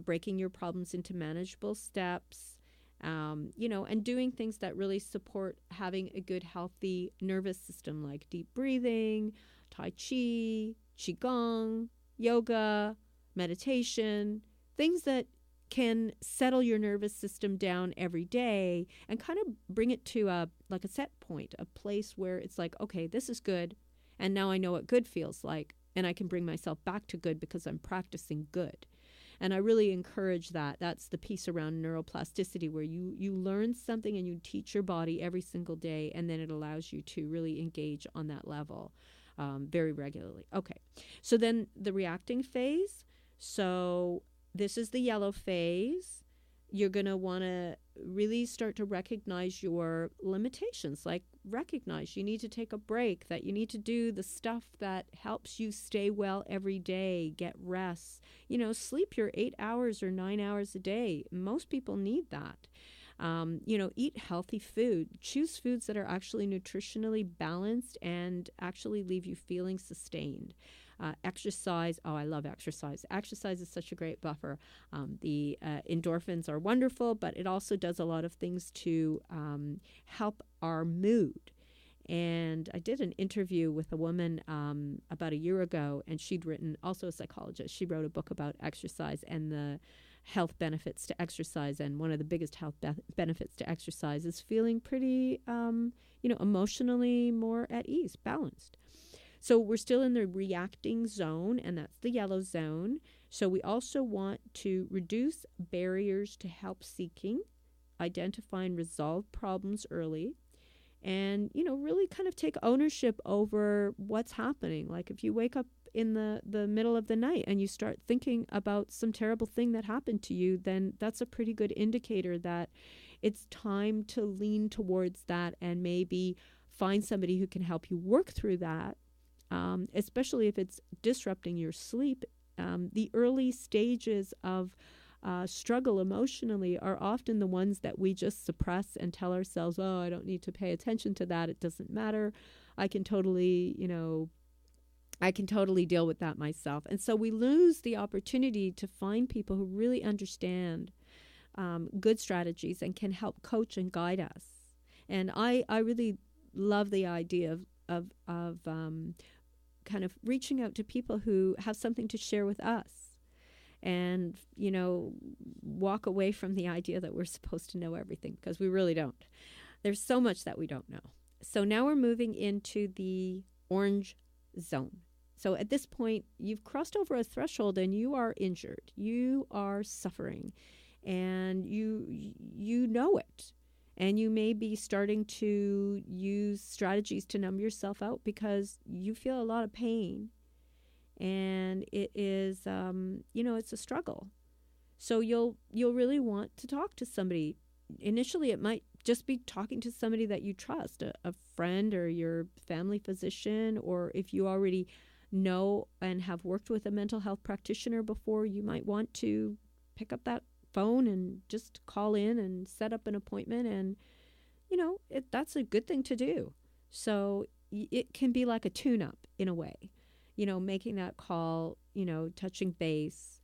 breaking your problems into manageable steps, and doing things that really support having a good, healthy nervous system, like deep breathing, Tai Chi, Qigong, yoga, meditation, things that can settle your nervous system down every day and kind of bring it to a set point, a place where it's like, okay, this is good, and now I know what good feels like, and I can bring myself back to good because I'm practicing good. And I really encourage that. That's the piece around neuroplasticity, where you learn something and you teach your body every single day, and then it allows you to really engage on that level very regularly. Okay, so then the reacting phase. So this is the yellow phase. You're going to want to really start to recognize your limitations, like recognize you need to take a break, that you need to do the stuff that helps you stay well every day, get rest, sleep your 8 hours or 9 hours a day. Most people need that. Eat healthy food. Choose foods that are actually nutritionally balanced and actually leave you feeling sustained. Exercise. Oh, I love exercise. Exercise is such a great buffer. The endorphins are wonderful, but it also does a lot of things to help our mood. And I did an interview with a woman about a year ago, and she'd written, also a psychologist, she wrote a book about exercise and the health benefits to exercise. And one of the biggest health benefits to exercise is feeling pretty, emotionally more at ease, balanced. So we're still in the reacting zone, and that's the yellow zone. So we also want to reduce barriers to help seeking, identify and resolve problems early, and, really kind of take ownership over what's happening. Like if you wake up in the middle of the night and you start thinking about some terrible thing that happened to you, then that's a pretty good indicator that it's time to lean towards that and maybe find somebody who can help you work through that. Especially if it's disrupting your sleep. The early stages of struggle emotionally are often the ones that we just suppress and tell ourselves, oh, I don't need to pay attention to that. It doesn't matter. I can totally deal with that myself. And so we lose the opportunity to find people who really understand good strategies and can help coach and guide us. And I really love the idea of kind of reaching out to people who have something to share with us, and walk away from the idea that we're supposed to know everything, because we really don't. There's so much that we don't know. So now we're moving into the orange zone. So at this point, you've crossed over a threshold and you are injured, you are suffering, and you know it. And you may be starting to use strategies to numb yourself out because you feel a lot of pain. And it is, it's a struggle. So you'll really want to talk to somebody. Initially, it might just be talking to somebody that you trust, a friend or your family physician, or if you already know and have worked with a mental health practitioner before, you might want to pick up that phone and just call in and set up an appointment. And that's a good thing to do. So it can be like a tune-up in a way, making that call, touching base,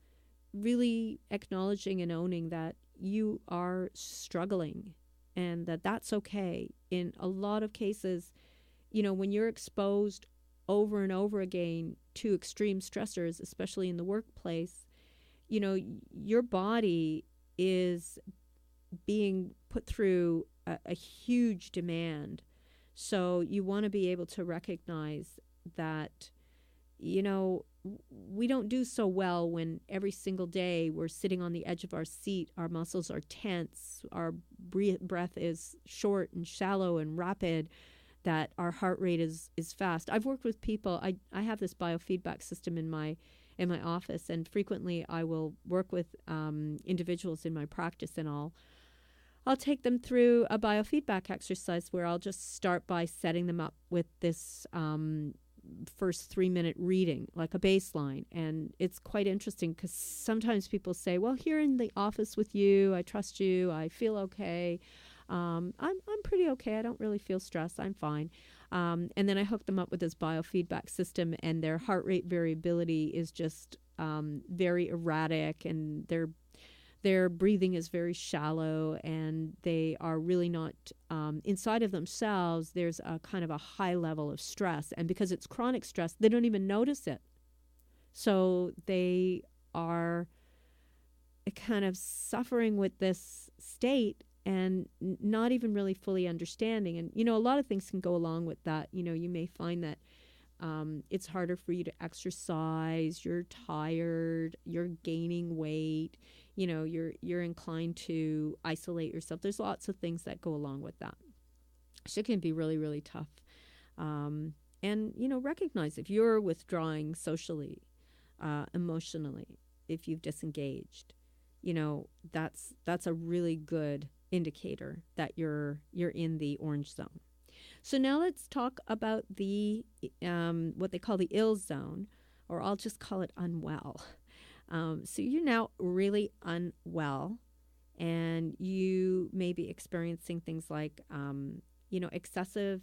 really acknowledging and owning that you are struggling and that's okay. In a lot of cases, when you're exposed over and over again to extreme stressors, especially in the workplace, your body is being put through a huge demand. So you want to be able to recognize that, we don't do so well when every single day we're sitting on the edge of our seat, our muscles are tense, our breath is short and shallow and rapid, that our heart rate is fast. I've worked with people, I have this biofeedback system in my office, and frequently I will work with individuals in my practice, and I'll take them through a biofeedback exercise where I'll just start by setting them up with this first 3-minute reading, like a baseline. And it's quite interesting because sometimes people say, well, here in the office with you, I trust you, I feel okay. I'm pretty okay. I don't really feel stressed. I'm fine. And then I hook them up with this biofeedback system, and their heart rate variability is just very erratic, and their breathing is very shallow, and they are really not inside of themselves. There's a kind of a high level of stress, and because it's chronic stress, they don't even notice it. So they are kind of suffering with this state and not even really fully understanding. And, a lot of things can go along with that. You may find that it's harder for you to exercise, you're tired, you're gaining weight, you're inclined to isolate yourself. There's lots of things that go along with that. So it can be really, really tough. And, recognize if you're withdrawing socially, emotionally, if you've disengaged, that's a really good indicator that you're in the orange zone. So now let's talk about the what they call the ill zone, or I'll just call it unwell. So you're now really unwell, and you may be experiencing things like excessive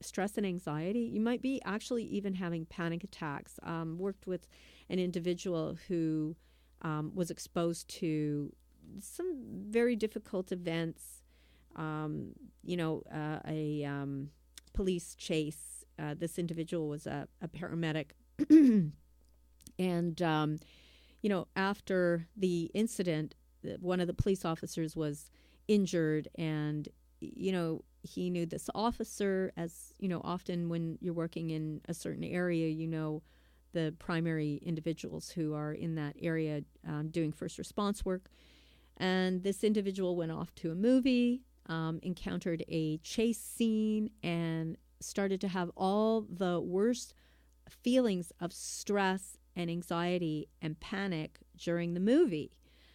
stress and anxiety. You might be actually even having panic attacks. Worked with an individual who was exposed to some very difficult events, a police chase. This individual was a paramedic. And, after the incident, one of the police officers was injured, and, he knew this officer. As, often when you're working in a certain area, the primary individuals who are in that area doing first response work. And this individual went off to a movie, encountered a chase scene, and started to have all the worst feelings of stress and anxiety and panic during the movie.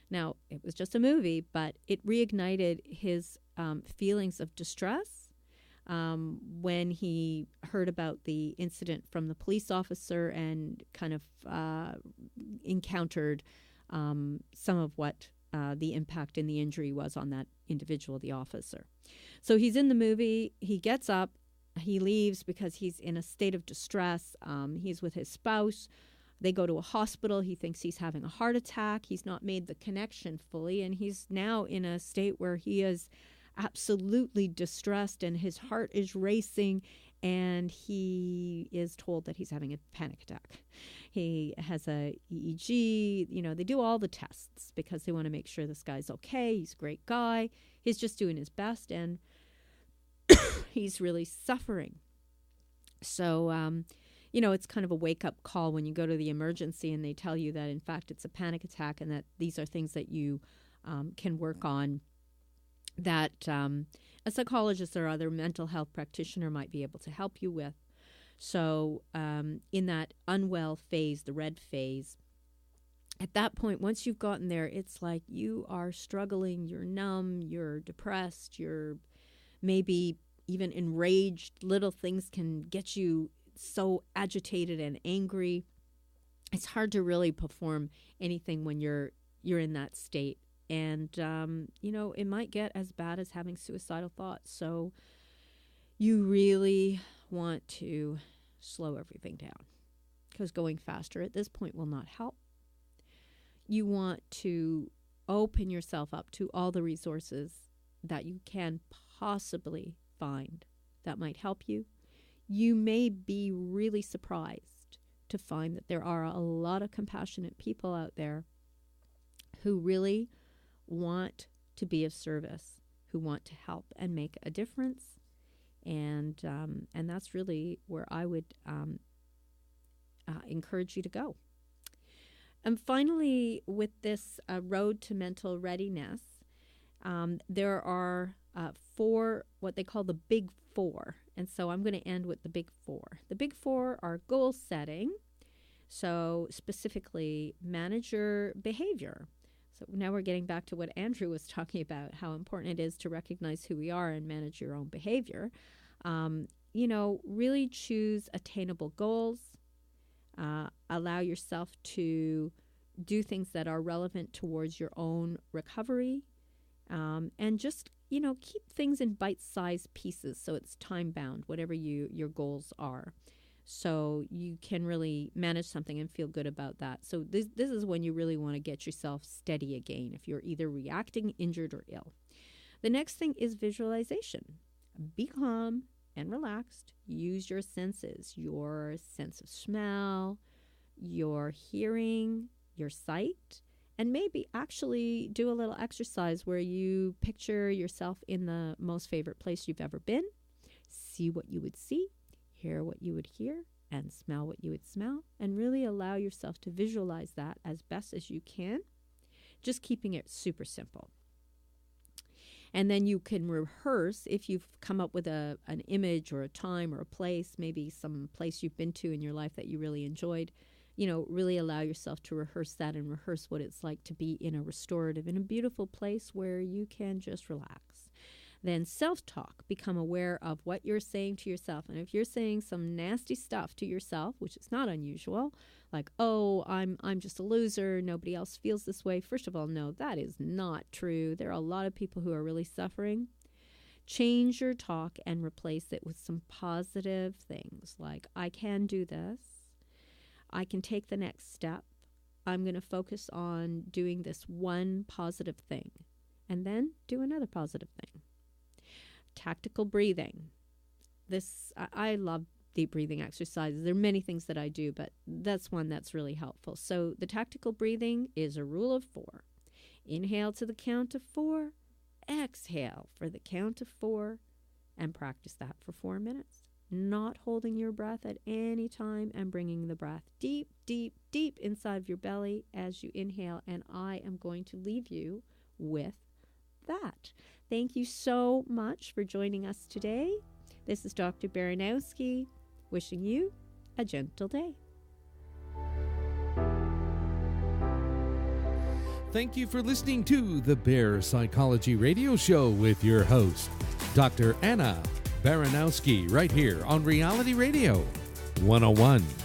Now, it was just a movie, but it reignited his feelings of distress when he heard about the incident from the police officer and kind of encountered some of what the impact and the injury was on that individual, the officer. So he's in the movie, he gets up, he leaves because he's in a state of distress. He's with his spouse. They go to a hospital. He thinks he's having a heart attack. He's not made the connection fully, and he's now in a state where he is absolutely distressed and his heart is racing, and he is told that he's having a panic attack. He has a EEG. They do all the tests because they want to make sure this guy's okay. He's a great guy. He's just doing his best, and he's really suffering. So, it's kind of a wake-up call when you go to the emergency and they tell you that, in fact, it's a panic attack and that these are things that you can work on, that a psychologist or other mental health practitioner might be able to help you with. So in that unwell phase, the red phase, at that point, once you've gotten there, it's like you are struggling, you're numb, you're depressed, you're maybe even enraged. Little things can get you so agitated and angry. It's hard to really perform anything when you're in that state. And, it might get as bad as having suicidal thoughts. So you really want to slow everything down, because going faster at this point will not help. You want to open yourself up to all the resources that you can possibly find that might help you. You may be really surprised to find that there are a lot of compassionate people out there who really want to be of service, who want to help and make a difference. And that's really where I would encourage you to go. And finally, with this road to mental readiness, there are what they call the big four. And so I'm going to end with the big four. The big four are goal setting. So specifically, manage your behavior. So now we're getting back to what Andrew was talking about, how important it is to recognize who we are and manage your own behavior. Really choose attainable goals. Allow yourself to do things that are relevant towards your own recovery. And just, keep things in bite-sized pieces so it's time-bound, whatever your goals are. So you can really manage something and feel good about that. So this is when you really want to get yourself steady again, if you're either reacting, injured, or ill. The next thing is visualization. Be calm and relaxed. Use your senses, your sense of smell, your hearing, your sight, And maybe actually do a little exercise where you picture yourself in the most favorite place you've ever been, see what you would see, hear what you would hear, and smell what you would smell, and really allow yourself to visualize that as best as you can, just keeping it super simple. And then you can rehearse if you've come up with an image or a time or a place, maybe some place you've been to in your life that you really enjoyed. Really allow yourself to rehearse that and rehearse what it's like to be in a restorative, in a beautiful place where you can just relax. Then self-talk, become aware of what you're saying to yourself. And if you're saying some nasty stuff to yourself, which is not unusual, like, oh, I'm just a loser, nobody else feels this way. First of all, no, that is not true. There are a lot of people who are really suffering. Change your talk and replace it with some positive things like, I can do this. I can take the next step. I'm going to focus on doing this one positive thing, and then do another positive thing. Tactical breathing. I love deep breathing exercises. There are many things that I do, but that's one that's really helpful. So the tactical breathing is a rule of 4. Inhale to the count of 4, exhale for the count of 4, and practice that for 4 minutes. Not holding your breath at any time and bringing the breath deep, deep, deep inside of your belly as you inhale. And I am going to leave you with that. Thank you so much for joining us today. This is Dr. Baranowski wishing you a gentle day. Thank you for listening to the Bear Psychology Radio Show with your host, Dr. Anna Baranowski, right here on Reality Radio 101.